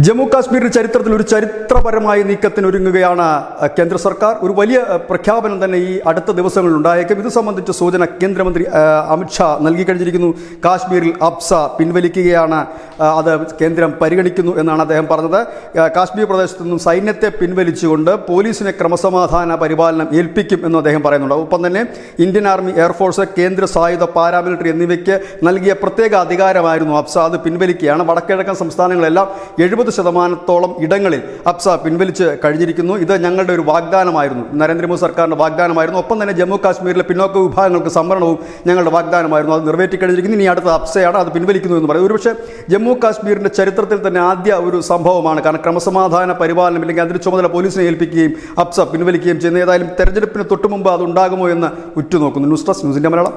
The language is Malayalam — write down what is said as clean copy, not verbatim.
ജമ്മു കാശ്മീരിന്റെ ചരിത്രത്തിൽ ഒരു ചരിത്രപരമായ നീക്കത്തിനൊരുങ്ങുകയാണ് കേന്ദ്ര സർക്കാർ. ഒരു വലിയ പ്രഖ്യാപനം തന്നെ ഈ അടുത്ത ദിവസങ്ങളിൽ ഉണ്ടായേക്കും. ഇത് സംബന്ധിച്ച സൂചന കേന്ദ്രമന്ത്രി അമിത്ഷാ നൽകി കഴിഞ്ഞിരിക്കുന്നു. കാശ്മീരിൽ അബ്സ പിൻവലിക്കുകയാണ്, അത് കേന്ദ്രം പരിഗണിക്കുന്നു എന്നാണ് അദ്ദേഹം പറഞ്ഞത്. കാശ്മീർ പ്രദേശത്തു നിന്നും സൈന്യത്തെ പിൻവലിച്ചുകൊണ്ട് പോലീസിനെ ക്രമസമാധാന പരിപാലനം ഏൽപ്പിക്കും എന്നും അദ്ദേഹം പറയുന്നുണ്ട്. ഒപ്പം തന്നെ ഇന്ത്യൻ ആർമി, എയർഫോഴ്സ്, കേന്ദ്ര സായുധ, പാരാമിലിറ്ററി എന്നിവയ്ക്ക് നൽകിയ പ്രത്യേക അധികാരമായിരുന്നു അബ്സ. അത് പിൻവലിക്കുകയാണ്. വടക്കിഴക്കൻ സംസ്ഥാനങ്ങളെല്ലാം 70% ഇടങ്ങളിൽ അബ്സ പിൻവലിച്ച് കഴിഞ്ഞിരിക്കുന്നു. ഇത് ഞങ്ങളുടെ ഒരു വാഗ്ദാനമായിരുന്നു, നരേന്ദ്രമോദി സർക്കാരിൻ്റെ വാഗ്ദാനമായിരുന്നു. ഒപ്പം തന്നെ ജമ്മു കാശ്മീരിലെ പിന്നോക്ക വിഭാഗങ്ങൾക്ക് സംവരണവും ഞങ്ങളുടെ വാഗ്ദാനമായിരുന്നു. അത് നിറവേറ്റി കഴിഞ്ഞിരിക്കുന്നു. ഇനി അടുത്ത അബ്സയാണ്, അത് പിൻവലിക്കുന്നു എന്ന് പറയും. ഒരുപക്ഷെ ജമ്മു കാശ്മീരിൻ്റെ ചരിത്രത്തിൽ തന്നെ ആദ്യ ഒരു സംഭവമാണ്. കാരണം ക്രമസമാധാന പരിപാലനം ഇല്ലെങ്കിൽ അതിന് ചുമതല പോലീസിനെ ഏൽപ്പിക്കുകയും അബ്സ പിൻവലിക്കുകയും ചെയ്യുന്ന ഏതായാലും തെരഞ്ഞെടുപ്പിന് തൊട്ടുമുമ്പ് അത് ഉണ്ടാകുമോ എന്ന് ഉറ്റുനോക്കുന്നു. News desk, news India Malayalam.